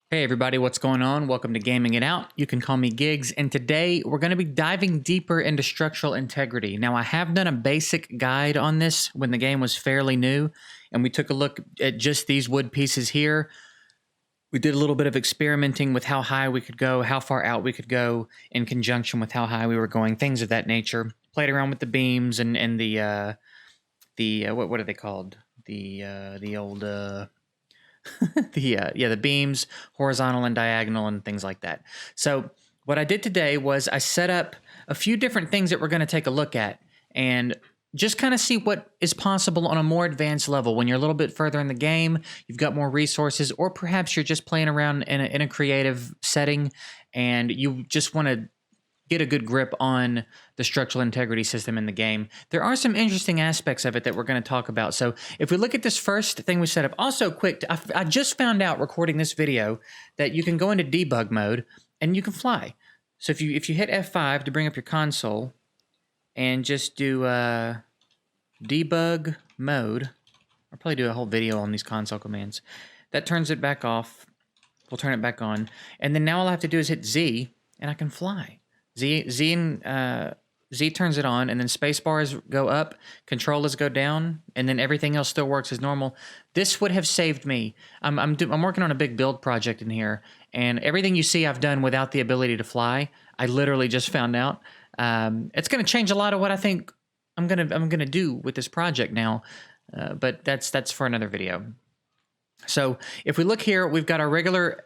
Hey everybody, what's going on? Welcome to Gaming It Out. You can call me Gigs, and today we're going to be diving deeper into structural integrity. Now, I have done a basic guide on this when the game was fairly new, and we took a look at just these wood pieces here. We did a little bit of experimenting with how high we could go, how far out we could go in conjunction with how high we were going, things of that nature. Played around with the beams and the what are they called? The old the beams, horizontal and diagonal and things like that. So what I did today was I set up a few different things that we're going to take a look at and just kind of see what is possible on a more advanced level. When you're a little bit further in the game, you've got more resources, or perhaps you're just playing around in a creative setting and you just want to get a good grip on the structural integrity system in the game. There are some interesting aspects of it that we're going to talk about. So if we look at this first thing we set up, also quick, I just found out recording this video that you can go into debug mode and you can fly. So if you hit F5 to bring up your console and just do debug mode, I'll probably do a whole video on these console commands. That turns it back off. We'll turn it back on. And then now all I have to do is hit Z and I can fly. Z turns it on, and then space bars go up, controllers go down, and then everything else still works as normal. This would have saved me. I'm working on a big build project in here, and everything you see I've done without the ability to fly, I literally just found out. It's going to change a lot of what I think I'm gonna do with this project now, but that's for another video. So if we look here, we've got our regular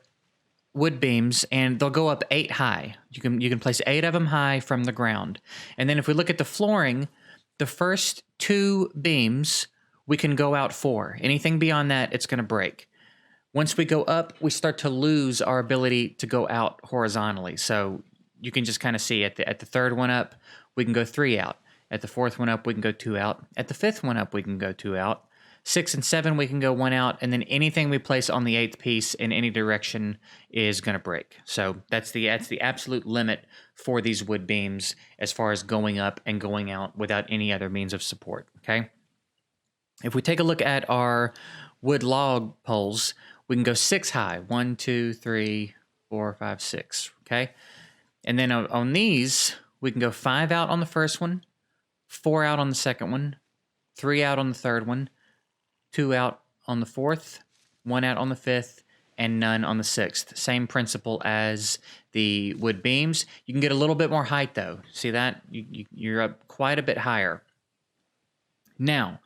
wood beams, and they'll go up 8 high. You can place 8 of them high from the ground. And then if we look at the flooring, the first 2 beams, we can go out 4. Anything beyond that, it's going to break. Once we go up, we start to lose our ability to go out horizontally. So you can just kind of see at the third one up, we can go 3 out. At the fourth one up, we can go 2 out. At the fifth one up, we can go 2 out. 6 and 7, we can go 1 out, and then anything we place on the 8th piece in any direction is going to break. So that's the absolute limit for these wood beams as far as going up and going out without any other means of support, okay? If we take a look at our wood log poles, we can go 6 high. 1, 2, 3, 4, 5, 6, okay? And then on these, we can go 5 out on the first one, 4 out on the second one, 3 out on the third one, 2 out on the fourth, 1 out on the fifth, and none on the sixth. Same principle as the wood beams. You can get a little bit more height though. See that? You're up quite a bit higher. Now,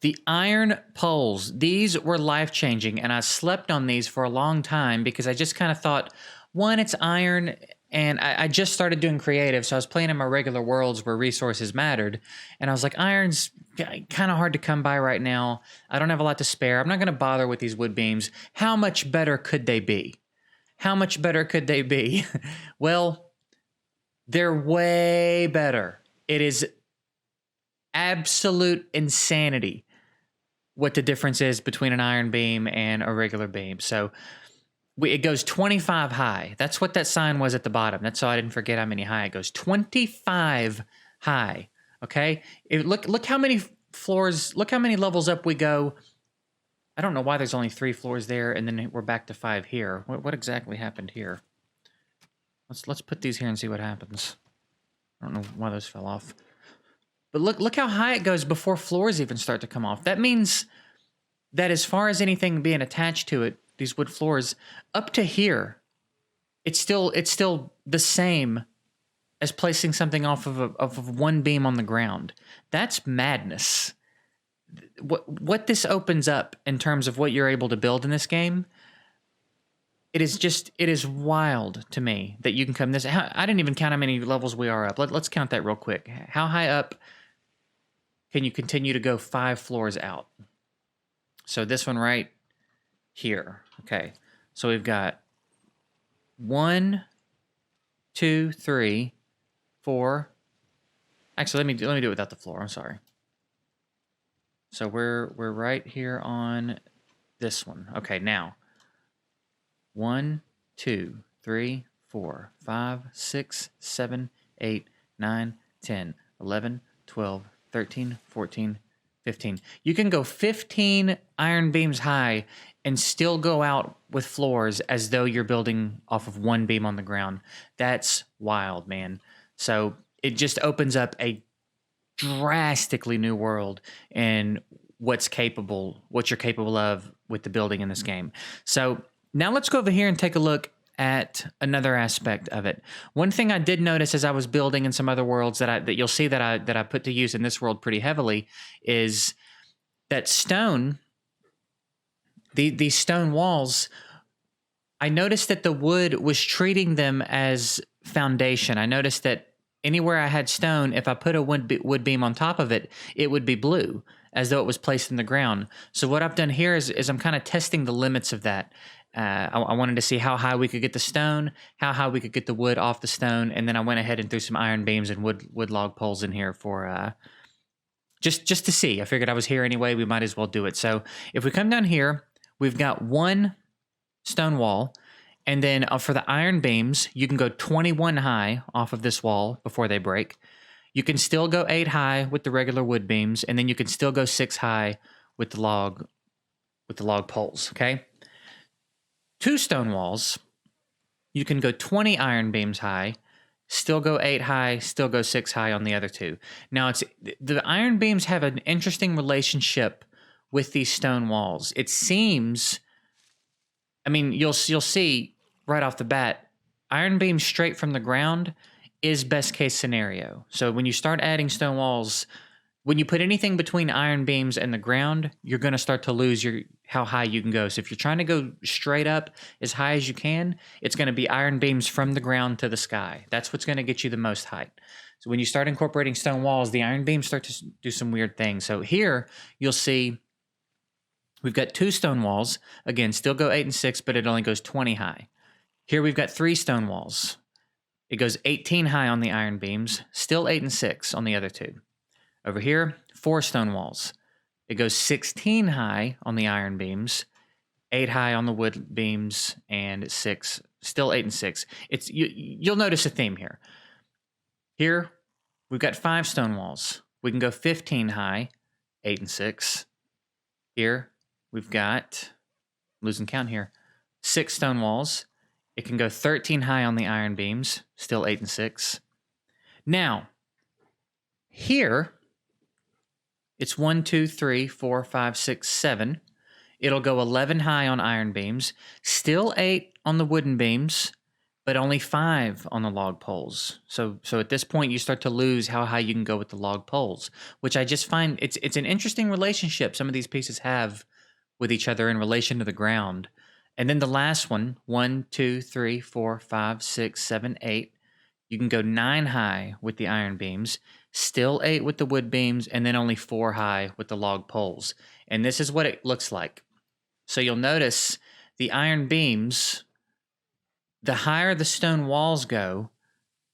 the iron poles, these were life-changing, and I slept on these for a long time because I just kind of thought, one, it's iron, and I just started doing creative, so I was playing in my regular worlds where resources mattered, and I was like, iron's kind of hard to come by right now. I don't have a lot to spare. I'm not going to bother with these wood beams. How much better could they be? How much better could they be? Well, they're way better. It is absolute insanity what the difference is between an iron beam and a regular beam. So it goes 25 high. That's what that sign was at the bottom. That's so I didn't forget how many high. It goes 25 high. Okay? Look how many floors, look how many levels up we go. I don't know why there's only 3 floors there, and then we're back to 5 here. What exactly happened here? Let's put these here and see what happens. I don't know why those fell off. But look how high it goes before floors even start to come off. That means that as far as anything being attached to it, these wood floors, up to here, it's still the same as placing something off of one beam on the ground. That's madness. What this opens up in terms of what you're able to build in this game, it is wild to me that you can come this. I didn't even count how many levels we are up. Let's count that real quick. How high up can you continue to go 5 floors out? So this one right here. Okay. So we've got 1, 2, 3, 4. Actually, let me do it without the floor. I'm sorry. So we're right here on this one. Okay, now 1, 2, 3, 4, 5, 6, 7, 8, 9, 10, 11, 12, 13, 14, 15. You can go 15 iron beams high and still go out with floors as though you're building off of one beam on the ground. That's wild, man. So it just opens up a drastically new world and what you're capable of with the building in this game. So now let's go over here and take a look at another aspect of it. One thing I did notice as I was building in some other worlds that you'll see that I put to use in this world pretty heavily is that stone. These stone walls, I noticed that the wood was treating them as foundation. I noticed that anywhere I had stone, if I put a wood beam on top of it, it would be blue, as though it was placed in the ground. So what I've done here is I'm kind of testing the limits of that. I wanted to see how high we could get the stone, how high we could get the wood off the stone, and then I went ahead and threw some iron beams and wood log poles in here for just to see. I figured I was here anyway, we might as well do it. So if we come down here, we've got one stone wall, and then for the iron beams, you can go 21 high off of this wall before they break. You can still go 8 high with the regular wood beams, and then you can still go 6 high with the log poles, okay? 2 stone walls, you can go 20 iron beams high, still go 8 high, still go 6 high on the other 2. Now, the iron beams have an interesting relationship with these stone walls. It seems, I mean, you'll see right off the bat, iron beams straight from the ground is best case scenario. So when you start adding stone walls, when you put anything between iron beams and the ground, you're going to start to lose how high you can go. So if you're trying to go straight up as high as you can, it's going to be iron beams from the ground to the sky. That's what's going to get you the most height. So when you start incorporating stone walls, the iron beams start to do some weird things. So here you'll see we've got 2 stone walls. Again, still go 8 and 6, but it only goes 20 high. Here we've got 3 stone walls. It goes 18 high on the iron beams, still 8 and 6 on the other 2. Over here, 4 stone walls. It goes 16 high on the iron beams, 8 high on the wood beams, and 6, still 8 and 6. You'll notice a theme here. Here, we've got 5 stone walls. We can go 15 high, 8 and 6. Here, we've got, losing count here, 6 stone walls. It can go 13 high on the iron beams, still 8 and 6. Now, here, it's 1, 2, 3, 4, 5, 6, 7. It'll go 11 high on iron beams, still 8 on the wooden beams, but only 5 on the log poles. So at this point, you start to lose how high you can go with the log poles, which I just find it's an interesting relationship some of these pieces have with each other in relation to the ground. And then the last one, 1, 2, 3, 4, 5, 6, 7, 8. You can go 9 high with the iron beams, still 8 with the wood beams, and then only 4 high with the log poles. And this is what it looks like. So you'll notice the iron beams, the higher the stone walls go,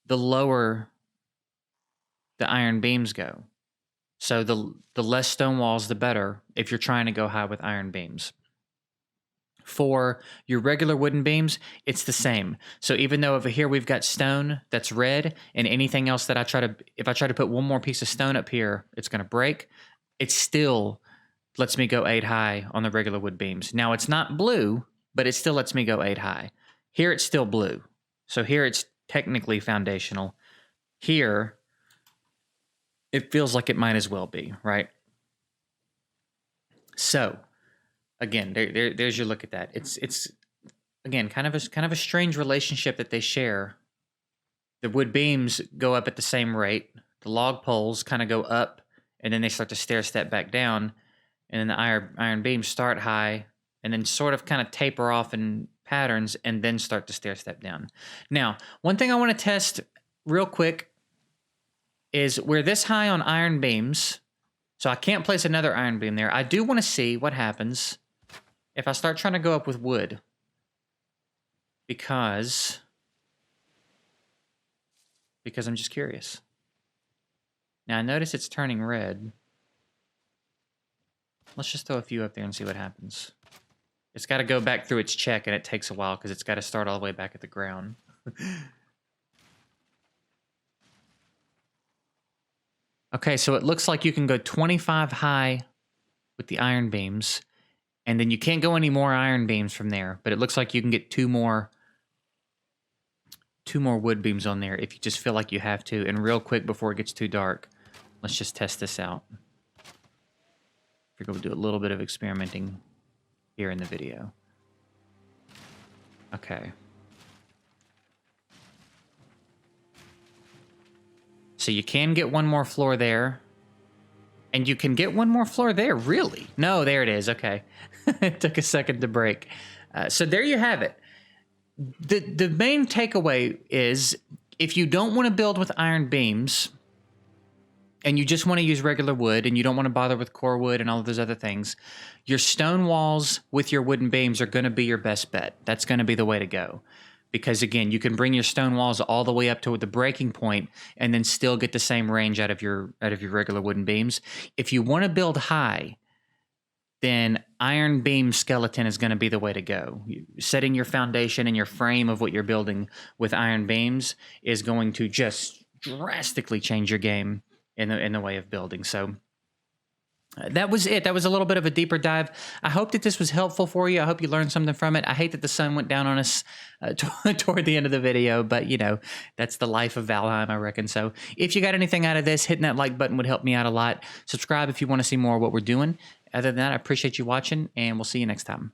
the lower the iron beams go. So the less stone walls, the better if you're trying to go high with iron beams. For your regular wooden beams, it's the same. So even though over here we've got stone that's red, and anything else that if I try to put one more piece of stone up here, it's going to break. It still lets me go 8 high on the regular wood beams. Now it's not blue, but it still lets me go 8 high. Here it's still blue. So here it's technically foundational. Here, it feels like it might as well be, right? So again, there's your look at that. It's again kind of a strange relationship that they share. The wood beams go up at the same rate. The log poles kind of go up, and then they start to stair step back down. And then the iron beams start high, and then sort of kind of taper off in patterns, and then start to stair step down. Now, one thing I want to test real quick is we're this high on iron beams, so I can't place another iron beam there. I do want to see what happens if I start trying to go up with wood, because I'm just curious. Now I notice it's turning red. Let's just throw a few up there and see what happens. It's got to go back through its check, and it takes a while because it's got to start all the way back at the ground. Okay, so it looks like you can go 25 high with the iron beams, and then you can't go any more iron beams from there, but it looks like you can get two more wood beams on there if you just feel like you have to. And real quick before it gets too dark, let's just test this out. We're going to do a little bit of experimenting here in the video. Okay. So you can get one more floor there. And you can get one more floor there, really? No, there it is. Okay. It took a second to break. So there you have it. The main takeaway is if you don't want to build with iron beams and you just want to use regular wood and you don't want to bother with core wood and all of those other things, your stone walls with your wooden beams are going to be your best bet. That's going to be the way to go. Because again, you can bring your stone walls all the way up to the breaking point and then still get the same range out of your regular wooden beams. If you want to build high, then iron beam skeleton is going to be the way to go. Setting your foundation and your frame of what you're building with iron beams is going to just drastically change your game in the way of building. So that was it. That was a little bit of a deeper dive. I hope that this was helpful for you. I hope you learned something from it. I hate that the sun went down on us toward the end of the video, but you know, that's the life of Valheim, I reckon. So if you got anything out of this, hitting that like button would help me out a lot. Subscribe if you want to see more of what we're doing. Other than that, I appreciate you watching, and we'll see you next time.